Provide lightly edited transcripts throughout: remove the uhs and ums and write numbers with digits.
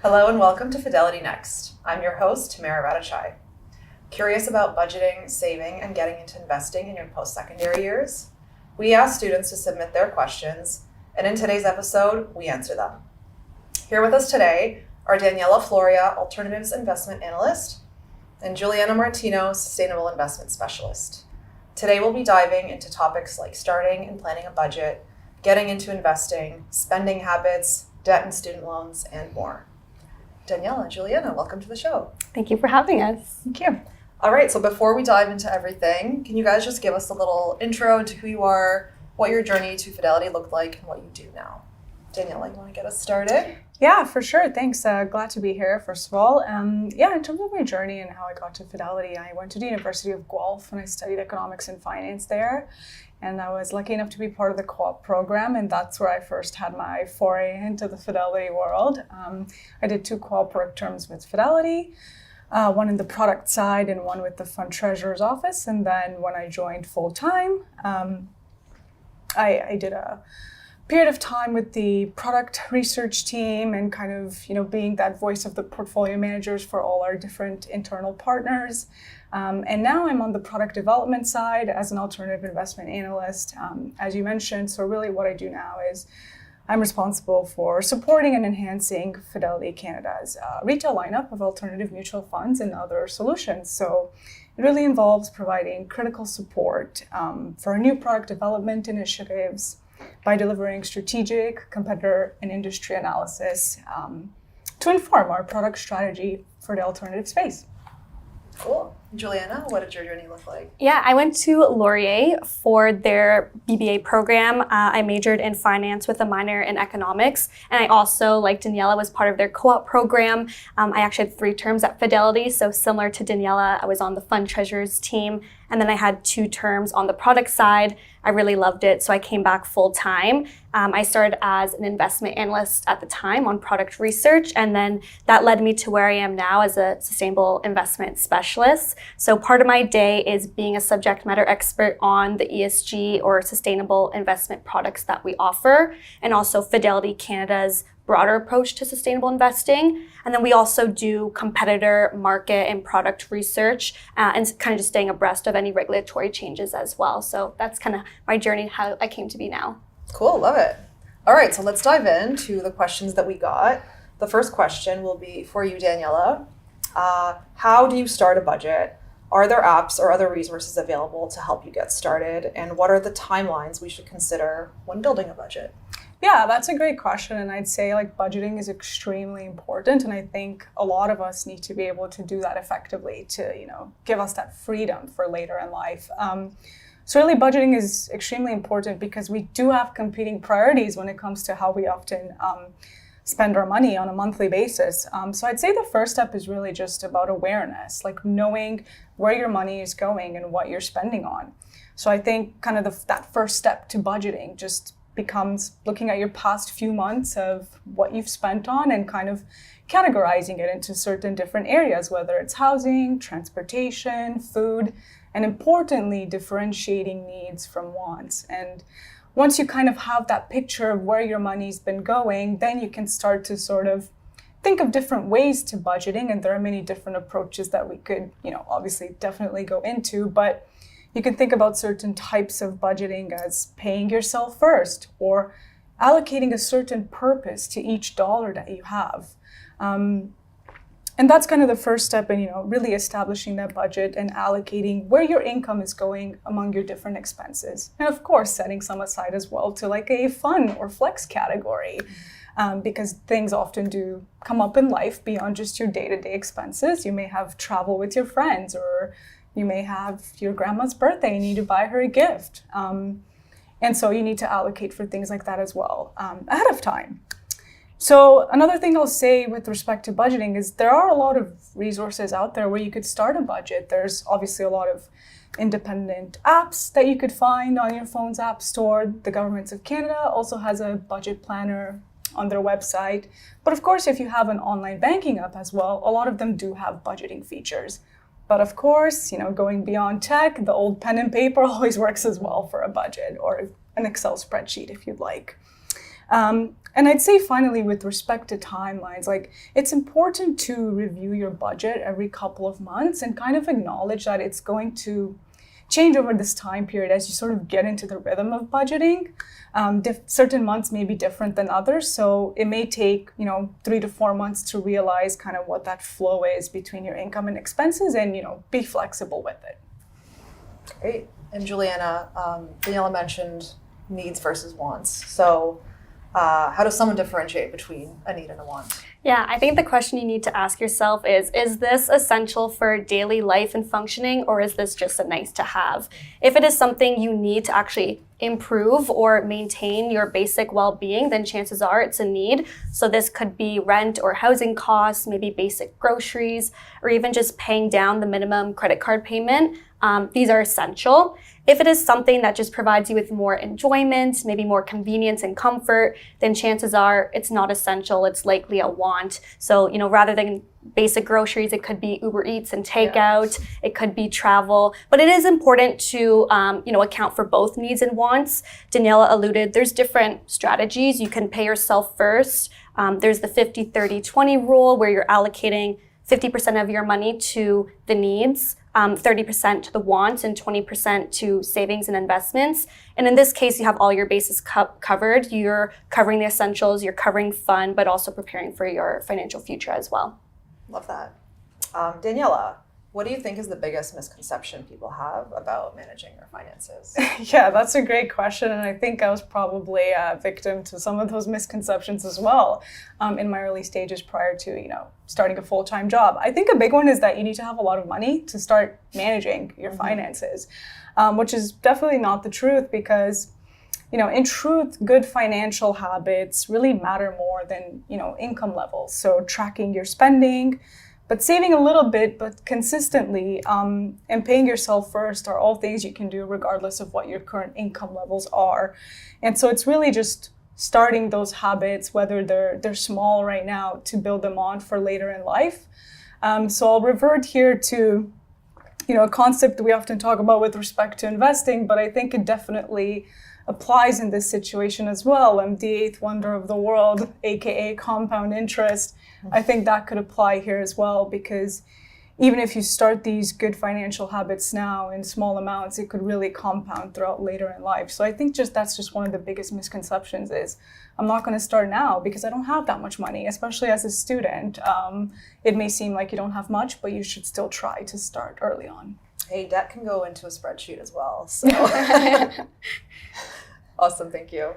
Hello and welcome to FidelityNext. I'm your host, Tamara Radachai. Curious about budgeting, saving, and getting into investing in your post-secondary years? We ask students to submit their questions, and in today's episode, we answer them. Here with us today are Daniela Florea, Alternatives Investment Analyst, and Julianna Martino, Sustainable Investment Specialist. Today we'll be diving into topics like starting and planning a budget, getting into investing, spending habits, debt and student loans, and more. Daniela, Julianna, welcome to the show. Thank you for having us. Thank you. All right, so before we dive into everything, can you guys just give us a little intro into who you are, what your journey to Fidelity looked like, and what you do now? Daniela, you want to get us started? Yeah, for sure. Thanks. Glad to be here, first of all. In terms of my journey and how I got to Fidelity, I went to the University of Guelph and I studied economics and finance there. And I was lucky enough to be part of the co-op program, and that's where I first had my foray into the Fidelity world. I did 2 co-op work terms with Fidelity, one in the product side and one with the fund treasurer's office. And then when I joined full-time, I did a period of time with the product research team and kind of, being that voice of the portfolio managers for all our different internal partners. And now I'm on the product development side as an alternative investment analyst, as you mentioned. So really what I do now is I'm responsible for supporting and enhancing Fidelity Canada's retail lineup of alternative mutual funds and other solutions. So it really involves providing critical support for new product development initiatives by delivering strategic, competitor, and industry analysis to inform our product strategy for the alternative space. Cool. Julianna, what did your journey look like? Yeah, I went to Laurier for their BBA program. I majored in finance with a minor in economics. And I also, like Daniela, was part of their co-op program. I actually had 3 terms at Fidelity. So similar to Daniela, I was on the fund treasurer's team. And then I had 2 terms on the product side. I really loved it, so I came back full time. I started as an investment analyst at the time on product research, and then that led me to where I am now as a sustainable investment specialist. So part of my day is being a subject matter expert on the ESG or sustainable investment products that we offer, and also Fidelity Canada's broader approach to sustainable investing. And then we also do competitor, market, and product research, and kind of just staying abreast of any regulatory changes as well. So that's kind of my journey, how I came to be now. Cool, love it. All right, so let's dive into the questions that we got. The first question will be for you, Daniela. How do you start a budget? Are there apps or other resources available to help you get started? And what are the timelines we should consider when building a budget? Yeah, that's a great question. And I'd say budgeting is extremely important. And I think a lot of us need to be able to do that effectively to, give us that freedom for later in life. So really budgeting is extremely important because we do have competing priorities when it comes to how we often spend our money on a monthly basis. So I'd say the first step is really just about awareness, knowing where your money is going and what you're spending on. So I think kind of that first step to budgeting just becomes looking at your past few months of what you've spent on and kind of categorizing it into certain different areas, whether it's housing, transportation, food, and importantly, differentiating needs from wants. And once you kind of have that picture of where your money's been going, then you can start to sort of think of different ways to budgeting. And there are many different approaches that we could, obviously definitely go into, but you can think about certain types of budgeting as paying yourself first or allocating a certain purpose to each dollar that you have. And that's kind of the first step in, really establishing that budget and allocating where your income is going among your different expenses. And of course, setting some aside as well to a fun or flex category, because things often do come up in life beyond just your day-to-day expenses. You may have travel with your friends, or you may have your grandma's birthday and you need to buy her a gift. And so you need to allocate for things like that as well ahead of time. So another thing I'll say with respect to budgeting is there are a lot of resources out there where you could start a budget. There's obviously a lot of independent apps that you could find on your phone's app store. The Government of Canada also has a budget planner on their website. But of course, if you have an online banking app as well, a lot of them do have budgeting features. But of course, going beyond tech, the old pen and paper always works as well for a budget, or an Excel spreadsheet if you'd like. And I'd say finally, with respect to timelines, like it's important to review your budget every couple of months and kind of acknowledge that it's going to change over this time period as you sort of get into the rhythm of budgeting. Certain months may be different than others, so it may take 3 to 4 months to realize kind of what that flow is between your income and expenses, and be flexible with it. Great. And Julianna, Daniela mentioned needs versus wants. So how does someone differentiate between a need and a want? Yeah, I think the question you need to ask yourself is this essential for daily life and functioning, or is this just a nice to have? If it is something you need to actually improve or maintain your basic well-being, then chances are it's a need. So this could be rent or housing costs, maybe basic groceries, or even just paying down the minimum credit card payment. These are essential. If it is something that just provides you with more enjoyment, maybe more convenience and comfort, then chances are it's not essential. It's likely a want. So, rather than basic groceries, it could be Uber Eats and takeout. Yeah. It could be travel. But it is important to, account for both needs and wants. Daniela alluded, there's different strategies. You can pay yourself first. There's the 50-30-20 rule, where you're allocating 50% of your money to the needs, 30% to the wants, and 20% to savings and investments. And in this case, you have all your bases covered. You're covering the essentials, you're covering fun, but also preparing for your financial future as well. Love that. Daniela, what do you think is the biggest misconception people have about managing their finances? Yeah, that's a great question. And I think I was probably a victim to some of those misconceptions as well in my early stages prior to, starting a full-time job. I think a big one is that you need to have a lot of money to start managing your finances, which is definitely not the truth, because in truth, good financial habits really matter more than, income levels. So tracking your spending, but saving a little bit, but consistently, and paying yourself first are all things you can do regardless of what your current income levels are. And so it's really just starting those habits, whether they're small right now, to build them on for later in life. So I'll revert here to, a concept that we often talk about with respect to investing, but I think it definitely applies in this situation as well. The eighth wonder of the world, aka compound interest. I think that could apply here as well, because even if you start these good financial habits now in small amounts, it could really compound throughout later in life. So I think that's just one of the biggest misconceptions is, I'm not going to start now because I don't have that much money, especially as a student. It may seem like you don't have much, but you should still try to start early on. Hey, debt can go into a spreadsheet as well. So awesome, thank you.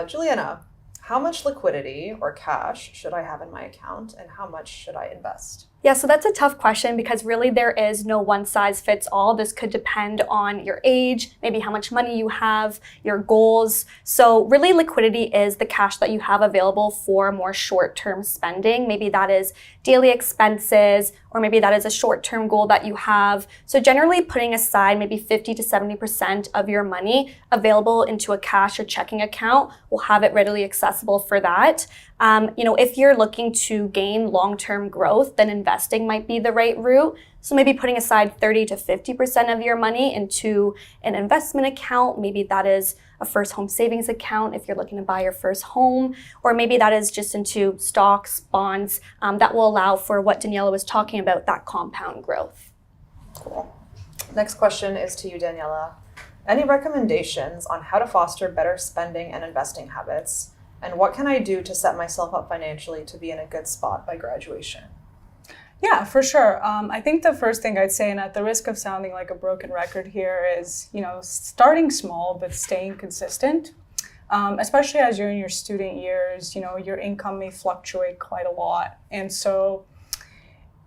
Julianna, how much liquidity or cash should I have in my account, and how much should I invest? Yeah, so that's a tough question, because really there is no one size fits all. This could depend on your age, maybe how much money you have, your goals. So really liquidity is the cash that you have available for more short-term spending. Maybe that is daily expenses, or maybe that is a short-term goal that you have. So generally putting aside maybe 50 to 70% of your money available into a cash or checking account will have it readily accessible for that. If you're looking to gain long-term growth, then investing might be the right route. So maybe putting aside 30 to 50% of your money into an investment account. Maybe that is a first home savings account if you're looking to buy your first home, or maybe that is just into stocks, bonds, that will allow for what Daniela was talking about, that compound growth. Cool. Next question is to you, Daniela. Any recommendations on how to foster better spending and investing habits? And what can I do to set myself up financially to be in a good spot by graduation? Yeah, for sure. I think the first thing I'd say, and at the risk of sounding like a broken record here, is, starting small but staying consistent. Especially as you're in your student years, your income may fluctuate quite a lot. And so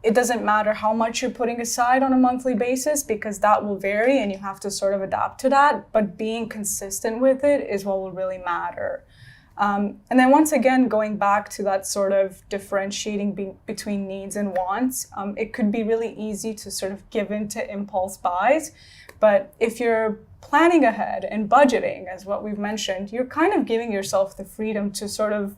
it doesn't matter how much you're putting aside on a monthly basis, because that will vary and you have to sort of adapt to that. But being consistent with it is what will really matter. And then once again, going back to that sort of differentiating between needs and wants, it could be really easy to sort of give into impulse buys. But if you're planning ahead and budgeting, as what we've mentioned, you're kind of giving yourself the freedom to sort of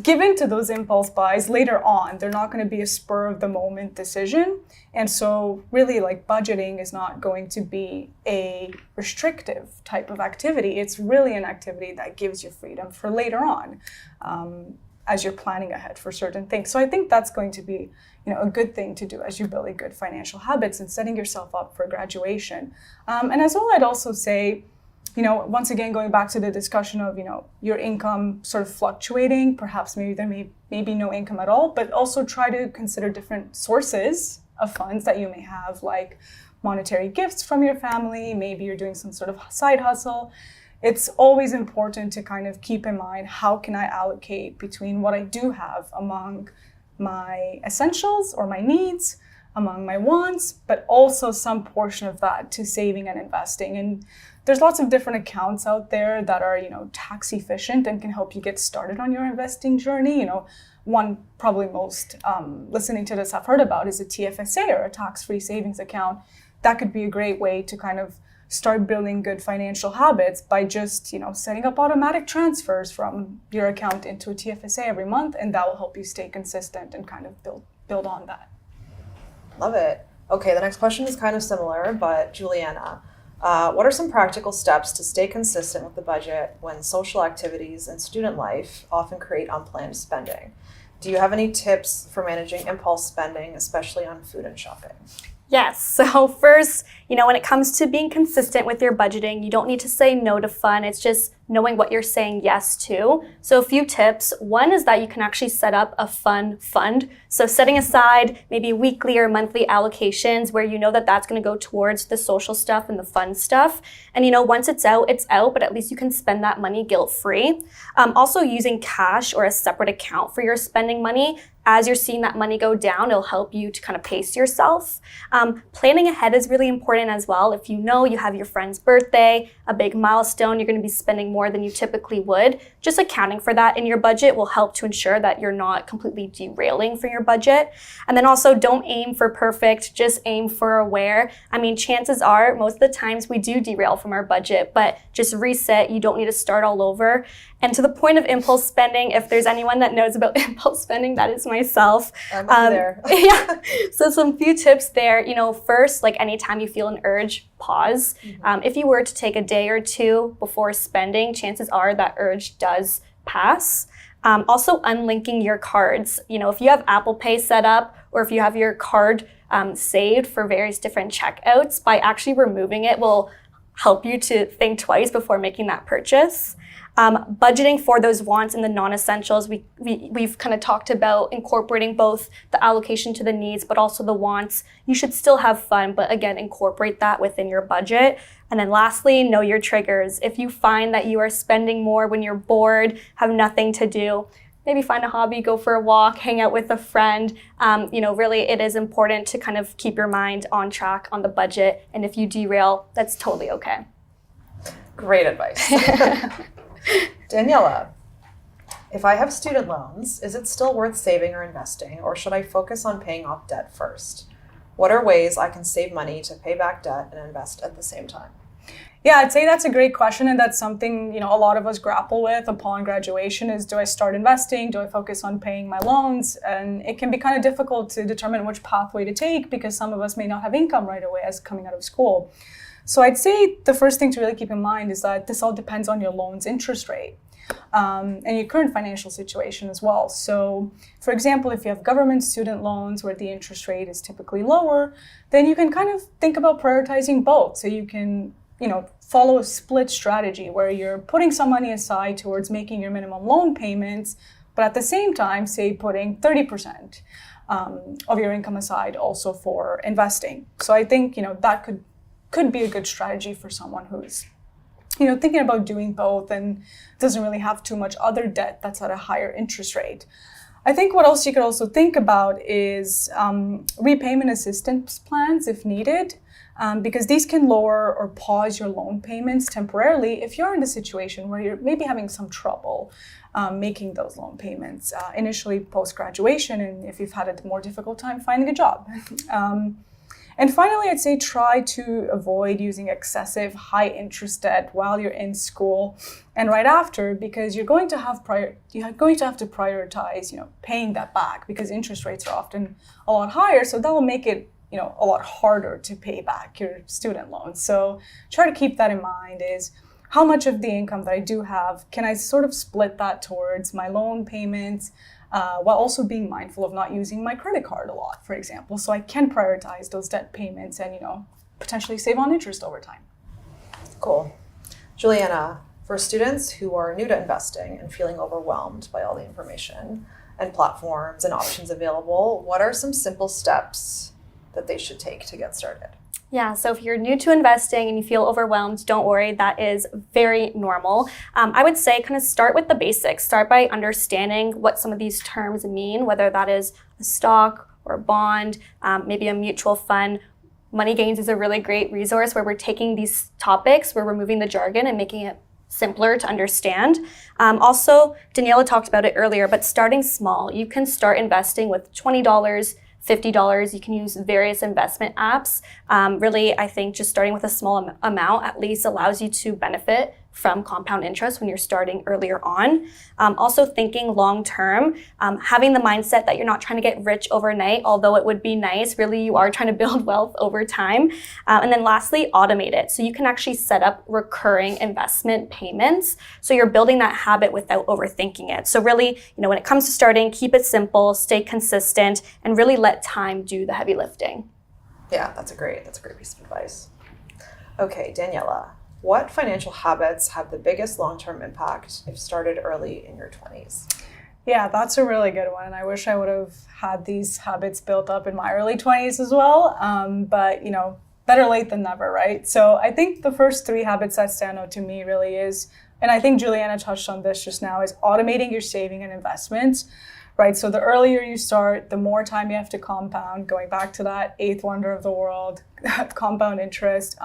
give in to those impulse buys later on. They're not going to be a spur of the moment decision. And so really like budgeting is not going to be a restrictive type of activity. It's really an activity that gives you freedom for later on as you're planning ahead for certain things. So I think that's going to be a good thing to do as you build good financial habits and setting yourself up for graduation. And as well, I'd also say, once again, going back to the discussion of, your income sort of fluctuating, perhaps maybe there may be no income at all, but also try to consider different sources of funds that you may have, like monetary gifts from your family, maybe you're doing some sort of side hustle. It's always important to kind of keep in mind, how can I allocate between what I do have among my essentials or my needs, among my wants, but also some portion of that to saving and investing. And there's lots of different accounts out there that are, tax efficient and can help you get started on your investing journey. One probably most listening to this have heard about is a TFSA, or a tax-free savings account. That could be a great way to kind of start building good financial habits by just, setting up automatic transfers from your account into a TFSA every month, and that will help you stay consistent and kind of build on that. Love it. Okay, the next question is kind of similar, but Julianna, what are some practical steps to stay consistent with the budget when social activities and student life often create unplanned spending? Do you have any tips for managing impulse spending, especially on food and shopping? Yes. So first, when it comes to being consistent with your budgeting, you don't need to say no to fun. It's just knowing what you're saying yes to. So a few tips. One is that you can actually set up a fun fund. So setting aside maybe weekly or monthly allocations where you know that that's going to go towards the social stuff and the fun stuff. And once it's out, but at least you can spend that money guilt-free. Also using cash or a separate account for your spending money. As you're seeing that money go down, it'll help you to kind of pace yourself. Planning ahead is really important as well. If you have your friend's birthday, a big milestone, you're going to be spending more than you typically would. Just accounting for that in your budget will help to ensure that you're not completely derailing for your budget. And then also don't aim for perfect, just aim for aware. Chances are most of the times we do derail from our budget, but just reset. You don't need to start all over. And to the point of impulse spending, if there's anyone that knows about impulse spending, that is myself. I'm over there. Yeah. So some few tips there. First, like anytime you feel an urge, pause. If you were to take a day or two before spending, chances are that urge does pass. Also unlinking your cards. If you have Apple Pay set up, or if you have your card saved for various different checkouts, by actually removing it will help you to think twice before making that purchase. Budgeting for those wants and the non-essentials. We've kind of talked about incorporating both the allocation to the needs, but also the wants. You should still have fun, but again, incorporate that within your budget. And then lastly, know your triggers. If you find that you are spending more when you're bored, have nothing to do, maybe find a hobby, go for a walk, hang out with a friend. Really it is important to kind of keep your mind on track on the budget. And if you derail, that's totally okay. Great advice. Daniela, if I have student loans, is it still worth saving or investing, or should I focus on paying off debt first? What are ways I can save money to pay back debt and invest at the same time? Yeah, I'd say that's a great question, and that's something, a lot of us grapple with upon graduation is, do I start investing? Do I focus on paying my loans? And it can be kind of difficult to determine which pathway to take because some of us may not have income right away as coming out of school. So I'd say the first thing to really keep in mind is that this all depends on your loan's interest rate and your current financial situation as well. So, for example, if you have government student loans where the interest rate is typically lower, then you can kind of think about prioritizing both. So you can, follow a split strategy where you're putting some money aside towards making your minimum loan payments, but at the same time, say, putting 30% of your income aside also for investing. So I think, that could be a good strategy for someone who's, thinking about doing both and doesn't really have too much other debt that's at a higher interest rate. I think what else you could also think about is repayment assistance plans if needed, because these can lower or pause your loan payments temporarily if you're in a situation where you're maybe having some trouble making those loan payments initially post-graduation, and if you've had a more difficult time finding a job. And finally, I'd say try to avoid using excessive high interest debt while you're in school and right after, because you're going to have to prioritize, paying that back, because interest rates are often a lot higher. So that will make it, a lot harder to pay back your student loans. So try to keep that in mind, is how much of the income that I do have, can I sort of split that towards my loan payments, while also being mindful of not using my credit card a lot, for example, so I can prioritize those debt payments and, potentially save on interest over time. Cool. Julianna, for students who are new to investing and feeling overwhelmed by all the information and platforms and options available, what are some simple steps that they should take to get started? Yeah, so if you're new to investing and you feel overwhelmed, don't worry, that is very normal. I would say kind of start with the basics. Start by understanding what some of these terms mean, whether that is a stock or a bond, maybe a mutual fund. Money Gains is a really great resource where we're taking these topics, we're removing the jargon and making it simpler to understand. Also, Daniela talked about it earlier, but starting small. You can start investing with $20, $50. You can use various investment apps. Really, I think just starting with a small amount at least allows you to benefit from compound interest when you're starting earlier on. Also thinking long-term, having the mindset that you're not trying to get rich overnight, although it would be nice, really you are trying to build wealth over time. And then lastly, automate it. So you can actually set up recurring investment payments. So you're building that habit without overthinking it. So really, when it comes to starting, keep it simple, stay consistent, and really let time do the heavy lifting. Yeah, that's a great piece of advice. Okay, Daniela, what financial habits have the biggest long-term impact if started early in your 20s? Yeah, that's a really good one. I wish I would have had these habits built up in my early 20s as well. But, better late than never, right? So I think the first 3 habits that stand out to me really is, and I think Julianna touched on this just now, is automating your saving and investments, right? So the earlier you start, the more time you have to compound, going back to that 8th wonder of the world, compound interest.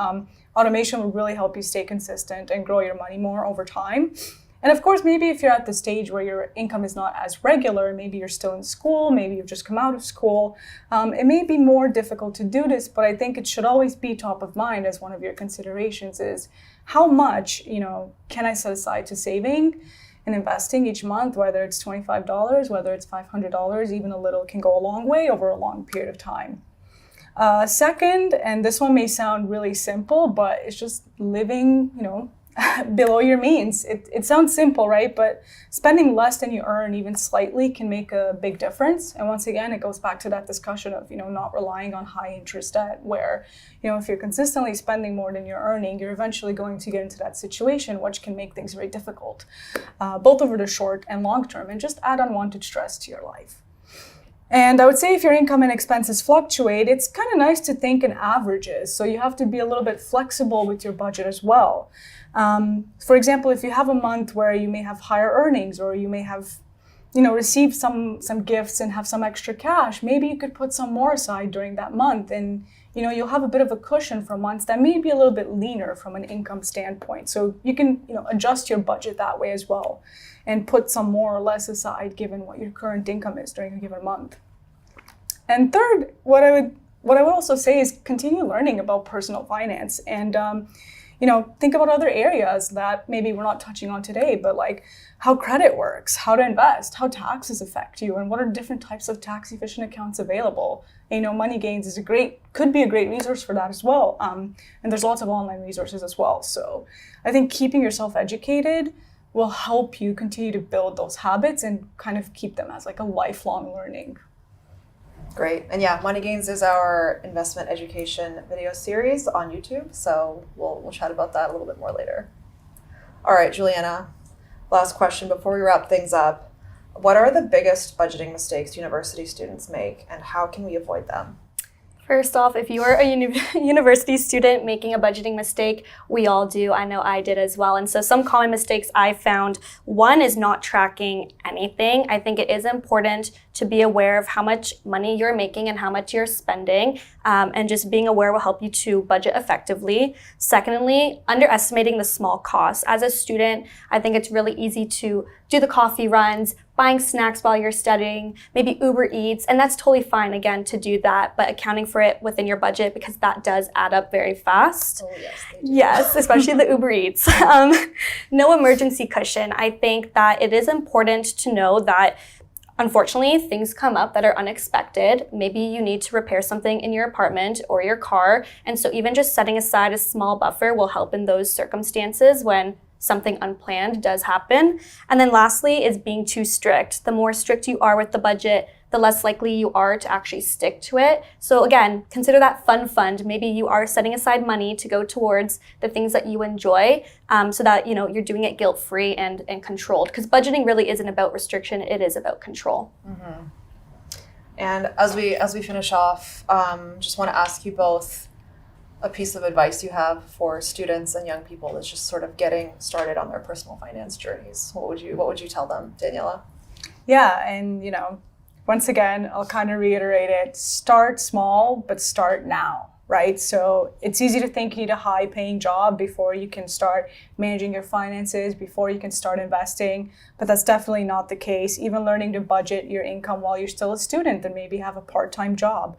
Automation will really help you stay consistent and grow your money more over time. And of course, maybe if you're at the stage where your income is not as regular, maybe you're still in school, maybe you've just come out of school, it may be more difficult to do this, but I think it should always be top of mind as one of your considerations is how much, can I set aside to saving and investing each month, whether it's $25, whether it's $500, even a little can go a long way over a long period of time. Second, and this one may sound really simple, but it's just living, below your means. It sounds simple, right? But spending less than you earn even slightly can make a big difference. And once again, it goes back to that discussion of, not relying on high interest debt where, if you're consistently spending more than you're earning, you're eventually going to get into that situation, which can make things very difficult, both over the short and long term, and just add unwanted stress to your life. And I would say if your income and expenses fluctuate, it's kind of nice to think in averages. So you have to be a little bit flexible with your budget as well. For example, if you have a month where you may have higher earnings or you may have, received some gifts and have some extra cash, maybe you could put some more aside during that month. And, you'll have a bit of a cushion for months that may be a little bit leaner from an income standpoint. So you can, adjust your budget that way as well and put some more or less aside given what your current income is during a given month. And third, what I would also say is continue learning about personal finance and, think about other areas that maybe we're not touching on today, but like how credit works, how to invest, how taxes affect you, and what are different types of tax efficient accounts available. Money Gains could be a great resource for that as well. And there's lots of online resources as well. So I think keeping yourself educated will help you continue to build those habits and kind of keep them as like a lifelong learning. Great. And yeah, Money Gains is our investment education video series on YouTube. So we'll chat about that a little bit more later. All right, Julianna, last question before we wrap things up. What are the biggest budgeting mistakes university students make and how can we avoid them? First off, if you are a university student making a budgeting mistake, we all do. I know I did as well. And so some common mistakes I found, one is not tracking anything. I think it is important to be aware of how much money you're making and how much you're spending, and just being aware will help you to budget effectively. Secondly, underestimating the small costs. As a student, I think it's really easy to do the coffee runs, buying snacks while you're studying, maybe Uber Eats, and that's totally fine, again, to do that, but accounting for it within your budget because that does add up very fast. Oh, yes, they do. Yes, especially the Uber Eats. No emergency cushion. I think that it is important to know that unfortunately, things come up that are unexpected. Maybe you need to repair something in your apartment or your car. And so even just setting aside a small buffer will help in those circumstances when something unplanned does happen. And then lastly is being too strict. The more strict you are with the budget, the less likely you are to actually stick to it. So again, consider that fun fund. Maybe you are setting aside money to go towards the things that you enjoy, so that you're doing it guilt-free and controlled. Because budgeting really isn't about restriction, it is about control. Mm-hmm. And as we finish off, just want to ask you both a piece of advice you have for students and young people that's just sort of getting started on their personal finance journeys. What would you tell them, Daniela? Yeah, and once again, I'll kind of reiterate it. Start small, but start now, right? So it's easy to think you need a high-paying job before you can start managing your finances, before you can start investing, but that's definitely not the case. Even learning to budget your income while you're still a student and maybe have a part-time job,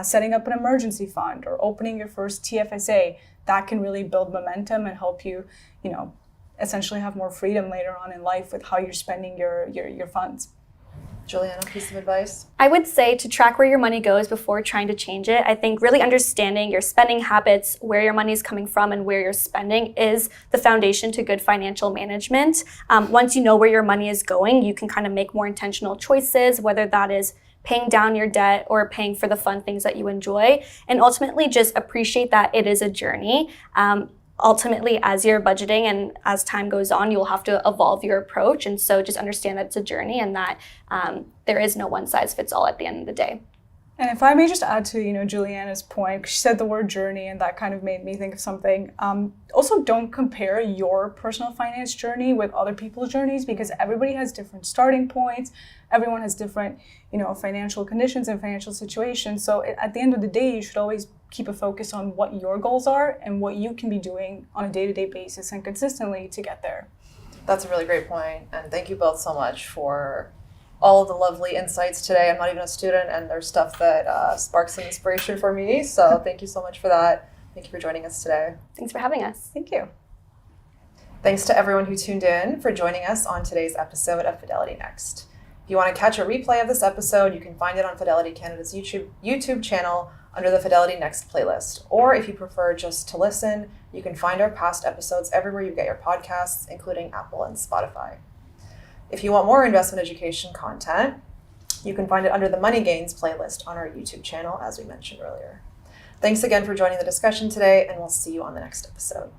setting up an emergency fund or opening your first TFSA, that can really build momentum and help you, essentially have more freedom later on in life with how you're spending your funds. Julianna, piece of advice? I would say to track where your money goes before trying to change it. I think really understanding your spending habits, where your money is coming from and where you're spending is the foundation to good financial management. Once you know where your money is going, you can kind of make more intentional choices, whether that is paying down your debt or paying for the fun things that you enjoy. And ultimately just appreciate that it is a journey. Ultimately, as you're budgeting and as time goes on, you'll have to evolve your approach. And so just understand that it's a journey and that there is no one size fits all at the end of the day. And if I may just add to, Julianna's point, she said the word journey and that kind of made me think of something. Also, don't compare your personal finance journey with other people's journeys because everybody has different starting points. Everyone has different, financial conditions and financial situations. So at the end of the day, you should always keep a focus on what your goals are and what you can be doing on a day-to-day basis and consistently to get there. That's a really great point. And thank you both so much for all of the lovely insights today. I'm not even a student and there's stuff that sparks some inspiration for me. So thank you so much for that. Thank you for joining us today. Thanks for having us. Thank you. Thanks to everyone who tuned in for joining us on today's episode of Fidelity Next. If you want to catch a replay of this episode, you can find it on Fidelity Canada's YouTube channel under the Fidelity Next playlist. Or if you prefer just to listen, you can find our past episodes everywhere you get your podcasts, including Apple and Spotify. If you want more investment education content, you can find it under the Money Gains playlist on our YouTube channel, as we mentioned earlier. Thanks again for joining the discussion today, and we'll see you on the next episode.